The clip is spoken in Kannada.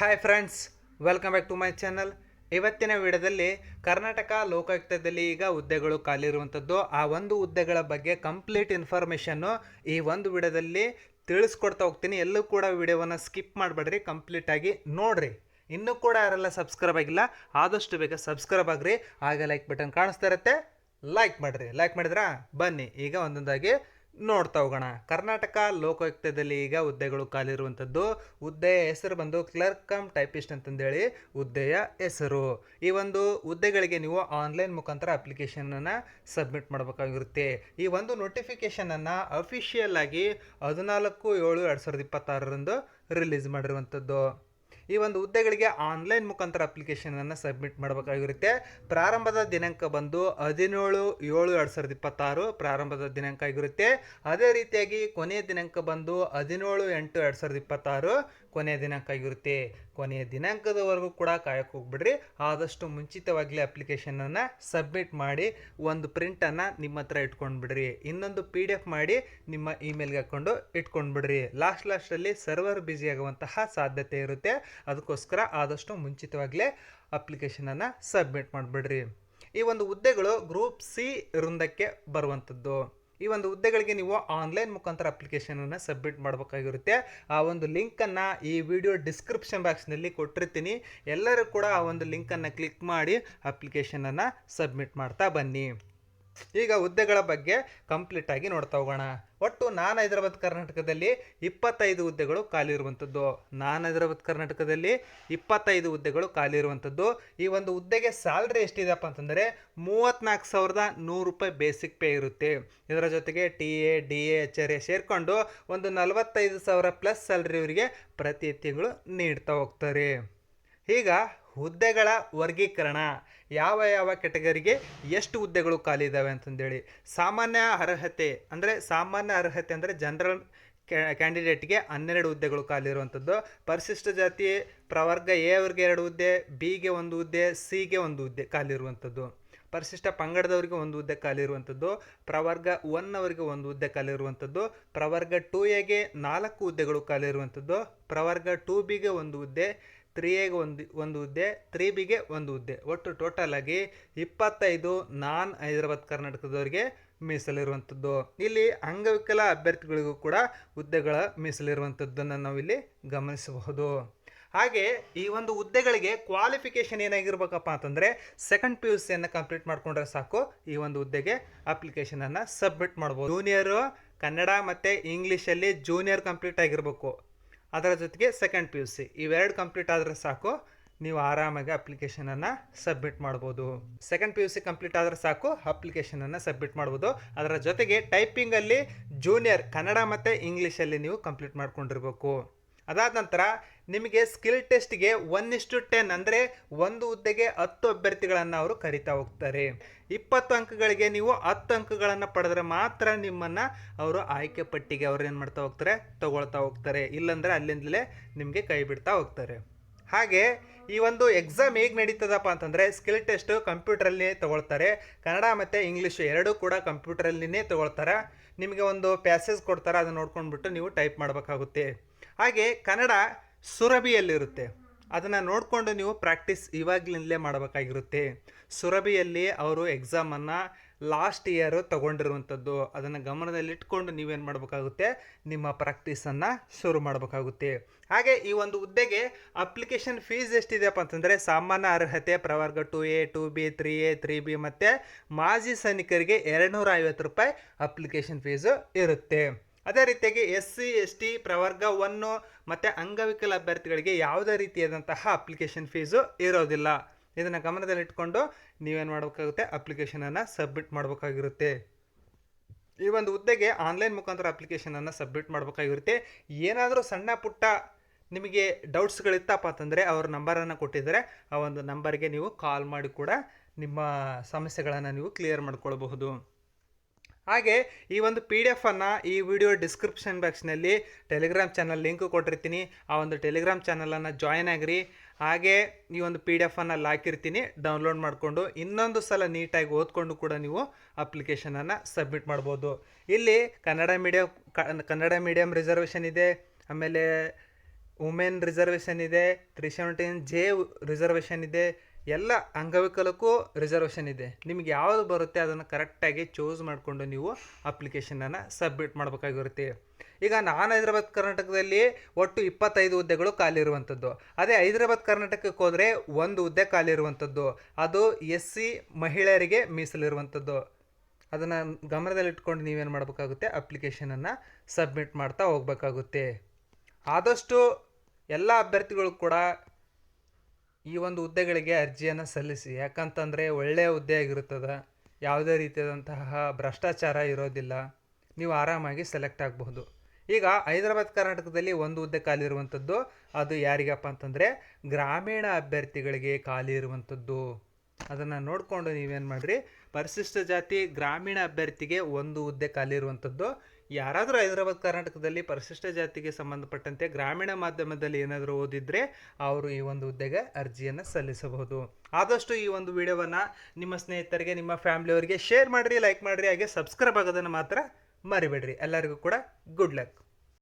Hi friends, welcome back to my channel. ಇವತ್ತಿನ ವಿಡಿಯೋದಲ್ಲಿ ಕರ್ನಾಟಕ ಲೋಕಾಯುಕ್ತದಲ್ಲಿ ಈಗ ಹುದ್ದೆಗಳು ಖಾಲಿ ಇರುವಂಥದ್ದು, ಆ ಒಂದು ಹುದ್ದೆಗಳ ಬಗ್ಗೆ ಕಂಪ್ಲೀಟ್ ಇನ್ಫಾರ್ಮೇಷನ್ನು ಈ ಒಂದು ವಿಡಿಯೋದಲ್ಲಿ ತಿಳಿಸ್ಕೊಡ್ತಾ ಹೋಗ್ತೀನಿ. ಎಲ್ಲೂ ಕೂಡ ವಿಡಿಯೋವನ್ನು ಸ್ಕಿಪ್ ಮಾಡಬೇಡ್ರಿ, ಕಂಪ್ಲೀಟಾಗಿ ನೋಡ್ರಿ. ಇನ್ನೂ ಕೂಡ ಯಾರೆಲ್ಲ ಸಬ್ಸ್ಕ್ರೈಬ್ ಆಗಿಲ್ಲ ಆದಷ್ಟು ಬೇಗ ಸಬ್ಸ್ಕ್ರೈಬ್ ಆಗ್ರಿ. ಹಾಗೆ ಲೈಕ್ ಬಟನ್ ಕಾಣಿಸ್ತಾ ಇರುತ್ತೆ, ಲೈಕ್ ಮಾಡಿರಿ. ಲೈಕ್ ಮಾಡಿದ್ರಾ? ಬನ್ನಿ ಈಗ ಒಂದೊಂದಾಗಿ ನೋಡ್ತಾ ಹೋಗೋಣ. ಕರ್ನಾಟಕ ಲೋಕಾಯುಕ್ತದಲ್ಲಿ ಈಗ ಹುದ್ದೆಗಳು ಖಾಲಿ ಇರುವಂಥದ್ದು. ಹುದ್ದೆಯ ಹೆಸರು ಬಂದು ಕ್ಲರ್ಕ್ ಕಮ್ ಟೈಪಿಸ್ಟ್ ಅಂತಂದೇಳಿ ಹುದ್ದೆಯ ಹೆಸರು. ಈ ಒಂದು ಹುದ್ದೆಗಳಿಗೆ ನೀವು ಆನ್ಲೈನ್ ಮುಖಾಂತರ ಅಪ್ಲಿಕೇಶನನ್ನು ಸಬ್ಮಿಟ್ ಮಾಡಬೇಕಾಗಿರುತ್ತೆ. ಈ ಒಂದು ನೋಟಿಫಿಕೇಷನನ್ನು ಅಫಿಷಿಯಲ್ ಆಗಿ 14/7/2026 ರಿಲೀಸ್ ಮಾಡಿರುವಂಥದ್ದು. ಈ ಒಂದು ಹುದ್ದೆಗಳಿಗೆ ಆನ್ಲೈನ್ ಮುಖಾಂತರ ಅಪ್ಲಿಕೇಶನನ್ನು ಸಬ್ಮಿಟ್ ಮಾಡಬೇಕಾಗಿರುತ್ತೆ. ಪ್ರಾರಂಭದ ದಿನಾಂಕ ಬಂದು 17/7/2026 ಪ್ರಾರಂಭದ ದಿನಾಂಕ ಆಗಿರುತ್ತೆ. ಅದೇ ರೀತಿಯಾಗಿ ಕೊನೆಯ ದಿನಾಂಕ ಬಂದು 17/8/2026 ಕೊನೆಯ ದಿನಾಂಕ ಆಗಿರುತ್ತೆ. ಕೊನೆಯ ದಿನಾಂಕದವರೆಗೂ ಕೂಡ ಕಾಯಕ್ಕೆ ಹೋಗ್ಬಿಡ್ರಿ. ಆದಷ್ಟು ಮುಂಚಿತವಾಗಲೇ ಅಪ್ಲಿಕೇಶನನ್ನು ಸಬ್ಮಿಟ್ ಮಾಡಿ ಒಂದು ಪ್ರಿಂಟನ್ನು ನಿಮ್ಮ ಹತ್ರ ಇಟ್ಕೊಂಡ್ಬಿಡ್ರಿ. ಇನ್ನೊಂದು PDF ಮಾಡಿ ನಿಮ್ಮ ಇಮೇಲ್ಗೆ ಹಾಕ್ಕೊಂಡು ಇಟ್ಕೊಂಡ್ಬಿಡ್ರಿ. ಲಾಸ್ಟಲ್ಲಿ ಸರ್ವರ್ ಬ್ಯುಸಿ ಆಗುವಂತಹ ಸಾಧ್ಯತೆ ಇರುತ್ತೆ. ಅದಕ್ಕೋಸ್ಕರ ಆದಷ್ಟು ಮುಂಚಿತವಾಗಲೇ ಅಪ್ಲಿಕೇಶನನ್ನು ಸಬ್ಮಿಟ್ ಮಾಡಿಬಿಡ್ರಿ. ಈ ಒಂದು ಹುದ್ದೆಗಳು ಗ್ರೂಪ್ C ವೃಂದಕ್ಕೆ ಬರುವಂಥದ್ದು. ಈ ಒಂದು ಹುದ್ದೆಗಳಿಗೆ ನೀವು ಆನ್ಲೈನ್ ಮುಖಾಂತರ ಅಪ್ಲಿಕೇಶನನ್ನು ಸಬ್ಮಿಟ್ ಮಾಡಬೇಕಾಗಿರುತ್ತೆ. ಆ ಒಂದು ಲಿಂಕನ್ನು ಈ ವಿಡಿಯೋ ಡಿಸ್ಕ್ರಿಪ್ಷನ್ ಬಾಕ್ಸ್ನಲ್ಲಿ ಕೊಟ್ಟಿರ್ತೀನಿ. ಎಲ್ಲರೂ ಕೂಡ ಆ ಒಂದು ಲಿಂಕನ್ನು ಕ್ಲಿಕ್ ಮಾಡಿ ಅಪ್ಲಿಕೇಶನನ್ನು ಸಬ್ಮಿಟ್ ಮಾಡ್ತಾ ಬನ್ನಿ. ಈಗ ಹುದ್ದೆಗಳ ಬಗ್ಗೆ ಕಂಪ್ಲೀಟಾಗಿ ನೋಡ್ತಾ ಹೋಗೋಣ. ಒಟ್ಟು ನಾನ್ ಹೈದರಾಬಾದ್ ಕರ್ನಾಟಕದಲ್ಲಿ 25 ಹುದ್ದೆಗಳು ಖಾಲಿ ಇರುವಂಥದ್ದು. ನಾನ್ ಹೈದರಾಬಾದ್ ಕರ್ನಾಟಕದಲ್ಲಿ 25 ಹುದ್ದೆಗಳು ಖಾಲಿ ಇರುವಂಥದ್ದು. ಈ ಒಂದು ಹುದ್ದೆಗೆ ಸ್ಯಾಲ್ರಿ ಎಷ್ಟಿದೆಯಪ್ಪ ಅಂತಂದರೆ 34,100 ರೂಪಾಯಿ ಬೇಸಿಕ್ ಪೇ ಇರುತ್ತೆ. ಇದರ ಜೊತೆಗೆ TA DA HRA ಸೇರಿಕೊಂಡು ಒಂದು 45,000 ಪ್ಲಸ್ ಸ್ಯಾಲ್ರಿ ಇವರಿಗೆ ಪ್ರತಿ ತಿಂಗಳು ನೀಡ್ತಾ ಹೋಗ್ತಾರೆ. ಈಗ ಹುದ್ದೆಗಳ ವರ್ಗೀಕರಣ, ಯಾವ ಯಾವ ಕೆಟಗರಿಗೆ ಎಷ್ಟು ಹುದ್ದೆಗಳು ಖಾಲಿ ಇದ್ದಾವೆ ಅಂತಂದೇಳಿ. ಸಾಮಾನ್ಯ ಅರ್ಹತೆ ಅಂದರೆ ಜನರಲ್ ಕ್ಯಾಂಡಿಡೇಟ್ಗೆ 12 ಹುದ್ದೆಗಳು ಖಾಲಿ ಇರುವಂಥದ್ದು. ಪರಿಶಿಷ್ಟ ಜಾತಿ ಪ್ರವರ್ಗ A ಅವರಿಗೆ 2 ಹುದ್ದೆ, Bಗೆ 1 ಹುದ್ದೆ, Cಗೆ 1 ಹುದ್ದೆ ಖಾಲಿ ಇರುವಂಥದ್ದು. ಪರಿಶಿಷ್ಟ ಪಂಗಡದವರಿಗೆ 1 ಹುದ್ದೆ ಖಾಲಿ ಇರುವಂಥದ್ದು. ಪ್ರವರ್ಗ 1 ಅವರಿಗೆ 1 ಹುದ್ದೆ ಖಾಲಿ ಇರುವಂಥದ್ದು. ಪ್ರವರ್ಗ 2Aಗೆ 4 ಹುದ್ದೆಗಳು ಖಾಲಿ ಇರುವಂಥದ್ದು. ಪ್ರವರ್ಗ 2Bಗೆ 1 ಹುದ್ದೆ, 3Aಗೆ ಒಂದು ಹುದ್ದೆ, 3Bಗೆ 1 ಹುದ್ದೆ. ಒಟ್ಟು ಟೋಟಲ್ ಆಗಿ 25 ನಾನ್ ಹೈದರಾಬಾದ್ ಕರ್ನಾಟಕದವರಿಗೆ ಮೀಸಲಿರುವಂಥದ್ದು. ಇಲ್ಲಿ ಅಂಗವಿಕಲ ಅಭ್ಯರ್ಥಿಗಳಿಗೂ ಕೂಡ ಹುದ್ದೆಗಳ ಮೀಸಲಿರುವಂಥದ್ದನ್ನು ನಾವಿಲ್ಲಿ ಗಮನಿಸಬಹುದು. ಹಾಗೆ ಈ ಒಂದು ಹುದ್ದೆಗಳಿಗೆ ಕ್ವಾಲಿಫಿಕೇಷನ್ ಏನಾಗಿರ್ಬೇಕಪ್ಪ ಅಂತಂದರೆ ಸೆಕೆಂಡ್ PUCಯನ್ನು ಕಂಪ್ಲೀಟ್ ಮಾಡಿಕೊಂಡ್ರೆ ಸಾಕು. ಈ ಒಂದು ಹುದ್ದೆಗೆ ಅಪ್ಲಿಕೇಶನನ್ನು ಸಬ್ಮಿಟ್ ಮಾಡ್ಬೋದು. ಜೂನಿಯರು ಕನ್ನಡ ಮತ್ತು ಇಂಗ್ಲೀಷಲ್ಲಿ ಜೂನಿಯರ್ ಕಂಪ್ಲೀಟ್ ಆಗಿರಬೇಕು. ಅದರ ಜೊತೆಗೆ ಸೆಕೆಂಡ್ PUC ಇವೆರಡು ಕಂಪ್ಲೀಟ್ ಆದರೆ ಸಾಕು, ನೀವು ಆರಾಮಾಗಿ ಅಪ್ಲಿಕೇಶನನ್ನು ಸಬ್ಮಿಟ್ ಮಾಡ್ಬೋದು. ಸೆಕೆಂಡ್ PUC ಕಂಪ್ಲೀಟ್ ಆದರೆ ಸಾಕು, ಅಪ್ಲಿಕೇಶನನ್ನು ಸಬ್ಮಿಟ್ ಮಾಡ್ಬೋದು. ಅದರ ಜೊತೆಗೆ ಟೈಪಿಂಗಲ್ಲಿ ಜೂನಿಯರ್ ಕನ್ನಡ ಮತ್ತು ಇಂಗ್ಲೀಷಲ್ಲಿ ನೀವು ಕಂಪ್ಲೀಟ್ ಮಾಡ್ಕೊಂಡಿರ್ಬೇಕು. ಅದಾದ ನಂತರ ನಿಮಗೆ ಸ್ಕಿಲ್ ಟೆಸ್ಟ್ಗೆ 1:10 ಅಂದರೆ ಒಂದು ಹುದ್ದೆಗೆ 10 ಅಭ್ಯರ್ಥಿಗಳನ್ನು ಅವರು ಕರಿತಾ ಹೋಗ್ತಾರೆ. 20 ಅಂಕಗಳಿಗೆ ನೀವು 10 ಅಂಕಗಳನ್ನು ಪಡೆದ್ರೆ ಮಾತ್ರ ನಿಮ್ಮನ್ನು ಅವರು ಆಯ್ಕೆ ಪಟ್ಟಿಗೆ ಅವ್ರು ಏನು ಮಾಡ್ತಾ ಹೋಗ್ತಾರೆ, ತಗೊಳ್ತಾ ಹೋಗ್ತಾರೆ. ಇಲ್ಲಾಂದರೆ ಅಲ್ಲಿಂದಲೇ ನಿಮಗೆ ಕೈ ಬಿಡ್ತಾ ಹೋಗ್ತಾರೆ. ಹಾಗೆ ಈ ಒಂದು ಎಕ್ಸಾಮ್ ಹೇಗೆ ನಡೀತದಪ್ಪ ಅಂತಂದರೆ ಸ್ಕಿಲ್ ಟೆಸ್ಟು ಕಂಪ್ಯೂಟ್ರಲ್ಲಿ ತಗೊಳ್ತಾರೆ. ಕನ್ನಡ ಮತ್ತು ಇಂಗ್ಲೀಷು ಎರಡೂ ಕೂಡ ಕಂಪ್ಯೂಟ್ರಲ್ಲಿನೇ ತಗೊಳ್ತಾರೆ. ನಿಮಗೆ ಒಂದು ಪ್ಯಾಸೇಜ್ ಕೊಡ್ತಾರೆ, ಅದನ್ನು ನೋಡ್ಕೊಂಡ್ಬಿಟ್ಟು ನೀವು ಟೈಪ್ ಮಾಡಬೇಕಾಗುತ್ತೆ. ಹಾಗೆ ಕನ್ನಡ ಸುರಭಿಯಲ್ಲಿರುತ್ತೆ, ಅದನ್ನು ನೋಡಿಕೊಂಡು ನೀವು ಪ್ರಾಕ್ಟೀಸ್ ಇವಾಗಲಿಂದಲೇ ಮಾಡಬೇಕಾಗಿರುತ್ತೆ. ಸುರಭಿಯಲ್ಲಿ ಅವರು ಎಕ್ಸಾಮನ್ನು ಲಾಸ್ಟ್ ಇಯರು ತೊಗೊಂಡಿರುವಂಥದ್ದು, ಅದನ್ನು ಗಮನದಲ್ಲಿಟ್ಕೊಂಡು ನೀವೇನು ಮಾಡಬೇಕಾಗುತ್ತೆ, ನಿಮ್ಮ ಪ್ರಾಕ್ಟೀಸನ್ನು ಶುರು ಮಾಡಬೇಕಾಗುತ್ತೆ. ಹಾಗೆ ಈ ಒಂದು ಹುದ್ದೆಗೆ ಅಪ್ಲಿಕೇಶನ್ ಫೀಸ್ ಎಷ್ಟಿದೆಯಪ್ಪ ಅಂತಂದರೆ ಸಾಮಾನ್ಯ ಅರ್ಹತೆ ಪ್ರವರ್ಗ 2A 2B 3A 3B ಮತ್ತು ಮಾಜಿ ಸೈನಿಕರಿಗೆ 250 ರೂಪಾಯಿ ಅಪ್ಲಿಕೇಶನ್ ಫೀಸು ಇರುತ್ತೆ. ಅದೇ ರೀತಿಯಾಗಿ SC ST ಪ್ರವರ್ಗ 1 ಮತ್ತು ಅಂಗವಿಕಲ ಅಭ್ಯರ್ಥಿಗಳಿಗೆ ಯಾವುದೇ ರೀತಿಯಾದಂತಹ ಅಪ್ಲಿಕೇಶನ್ ಫೀಸು ಇರೋದಿಲ್ಲ. ಇದನ್ನು ಗಮನದಲ್ಲಿಟ್ಕೊಂಡು ನೀವೇನು ಮಾಡಬೇಕಾಗುತ್ತೆ, ಅಪ್ಲಿಕೇಶನನ್ನು ಸಬ್ಮಿಟ್ ಮಾಡಬೇಕಾಗಿರುತ್ತೆ. ಈ ಒಂದು ಹುದ್ದೆಗೆ ಆನ್ಲೈನ್ ಮುಖಾಂತರ ಅಪ್ಲಿಕೇಶನನ್ನು ಸಬ್ಮಿಟ್ ಮಾಡಬೇಕಾಗಿರುತ್ತೆ. ಏನಾದರೂ ಸಣ್ಣ ಪುಟ್ಟ ನಿಮಗೆ ಡೌಟ್ಸ್ಗಳಿತ್ತಪ್ಪ ಅಂತಂದರೆ ಅವ್ರ ನಂಬರನ್ನು ಕೊಟ್ಟಿದ್ದಾರೆ, ಆ ಒಂದು ನಂಬರ್ಗೆ ನೀವು ಕಾಲ್ ಮಾಡಿ ಕೂಡ ನಿಮ್ಮ ಸಮಸ್ಯೆಗಳನ್ನು ನೀವು ಕ್ಲಿಯರ್ ಮಾಡ್ಕೊಳ್ಬಹುದು. ಹಾಗೆ ಈ ಒಂದು PDF ಈ ವಿಡಿಯೋ ಡಿಸ್ಕ್ರಿಪ್ಷನ್ ಬಾಕ್ಸ್ನಲ್ಲಿ ಟೆಲಿಗ್ರಾಮ್ ಚಾನಲ್ ಲಿಂಕ್ ಕೊಟ್ಟಿರ್ತೀನಿ. ಆ ಒಂದು ಟೆಲಿಗ್ರಾಮ್ ಚಾನಲನ್ನು ಜಾಯ್ನ್ ಆಗಿರಿ. ಹಾಗೆ ಈ ಒಂದು PDF ಹಾಕಿರ್ತೀನಿ, ಡೌನ್ಲೋಡ್ ಮಾಡಿಕೊಂಡು ಇನ್ನೊಂದು ಸಲ ನೀಟಾಗಿ ಓದ್ಕೊಂಡು ಕೂಡ ನೀವು ಅಪ್ಲಿಕೇಶನನ್ನು ಸಬ್ಮಿಟ್ ಮಾಡ್ಬೋದು. ಇಲ್ಲಿ ಕನ್ನಡ ಮೀಡಿಯಮ್ ರಿಸರ್ವೇಷನ್ ಇದೆ, ಆಮೇಲೆ ವುಮೆನ್ ರಿಸರ್ವೇಷನ್ ಇದೆ, 317J ರಿಸರ್ವೇಷನ್ ಇದೆ, ಎಲ್ಲ ಅಂಗವಿಕಲಕ್ಕೂ ರಿಸರ್ವೇಷನ್ ಇದೆ. ನಿಮಗೆ ಯಾವುದು ಬರುತ್ತೆ ಅದನ್ನು ಕರೆಕ್ಟಾಗಿ ಚೂಸ್ ಮಾಡಿಕೊಂಡು ನೀವು ಅಪ್ಲಿಕೇಶನನ್ನು ಸಬ್ಮಿಟ್ ಮಾಡಬೇಕಾಗಿರುತ್ತೆ. ಈಗ ನಾನು ಹೈದರಾಬಾದ್ ಕರ್ನಾಟಕದಲ್ಲಿ ಒಟ್ಟು 25 ಹುದ್ದೆಗಳು ಖಾಲಿ ಇರುವಂಥದ್ದು. ಅದೇ ಹೈದರಾಬಾದ್ ಕರ್ನಾಟಕಕ್ಕೆ ಹೋದರೆ ಒಂದು ಹುದ್ದೆ ಖಾಲಿ ಇರುವಂಥದ್ದು, ಅದು SC ಮಹಿಳೆಯರಿಗೆ ಮೀಸಲಿರುವಂಥದ್ದು. ಅದನ್ನು ಗಮನದಲ್ಲಿಟ್ಕೊಂಡು ನೀವೇನು ಮಾಡಬೇಕಾಗುತ್ತೆ, ಅಪ್ಲಿಕೇಶನನ್ನು ಸಬ್ಮಿಟ್ ಮಾಡ್ತಾ ಹೋಗಬೇಕಾಗುತ್ತೆ. ಆದಷ್ಟು ಎಲ್ಲ ಅಭ್ಯರ್ಥಿಗಳು ಕೂಡ ಈ ಒಂದು ಹುದ್ದೆಗಳಿಗೆ ಅರ್ಜಿಯನ್ನು ಸಲ್ಲಿಸಿ. ಯಾಕಂತಂದರೆ ಒಳ್ಳೆಯ ಹುದ್ದೆ ಆಗಿರುತ್ತದೆ, ಯಾವುದೇ ರೀತಿಯಾದಂತಹ ಭ್ರಷ್ಟಾಚಾರ ಇರೋದಿಲ್ಲ, ನೀವು ಆರಾಮಾಗಿ ಸೆಲೆಕ್ಟ್ ಆಗಬಹುದು. ಈಗ ಹೈದರಾಬಾದ್ ಕರ್ನಾಟಕದಲ್ಲಿ ಒಂದು ಹುದ್ದೆ ಖಾಲಿ ಇರುವಂಥದ್ದು, ಅದು ಯಾರಿಗಪ್ಪ ಅಂತಂದರೆ ಗ್ರಾಮೀಣ ಅಭ್ಯರ್ಥಿಗಳಿಗೆ ಖಾಲಿ ಇರುವಂಥದ್ದು. ಅದನ್ನು ನೋಡಿಕೊಂಡು ನೀವೇನು ಮಾಡಿರಿ, ಪರಿಶಿಷ್ಟ ಜಾತಿ ಗ್ರಾಮೀಣ ಅಭ್ಯರ್ಥಿಗೆ ಒಂದು ಹುದ್ದೆ ಖಾಲಿ ಇರುವಂಥದ್ದು. ಯಾರಾದರೂ ಹೈದರಾಬಾದ್ ಕರ್ನಾಟಕದಲ್ಲಿ ಪರಿಶಿಷ್ಟ ಜಾತಿಗೆ ಸಂಬಂಧಪಟ್ಟಂತೆ ಗ್ರಾಮೀಣ ಮಾಧ್ಯಮದಲ್ಲಿ ಏನಾದರೂ ಓದಿದರೆ ಅವರು ಈ ಒಂದು ಹುದ್ದೆಗೆ ಅರ್ಜಿಯನ್ನು ಸಲ್ಲಿಸಬಹುದು. ಆದಷ್ಟು ಈ ಒಂದು ವಿಡಿಯೋವನ್ನು ನಿಮ್ಮ ಸ್ನೇಹಿತರಿಗೆ, ನಿಮ್ಮ ಫ್ಯಾಮಿಲಿಯವರಿಗೆ ಶೇರ್ ಮಾಡಿರಿ, ಲೈಕ್ ಮಾಡಿರಿ, ಹಾಗೆ ಸಬ್ಸ್ಕ್ರೈಬ್ ಆಗೋದನ್ನು ಮಾತ್ರ ಮರಿಬೇಡ್ರಿ. ಎಲ್ಲರಿಗೂ ಕೂಡ ಗುಡ್ ಲಕ್.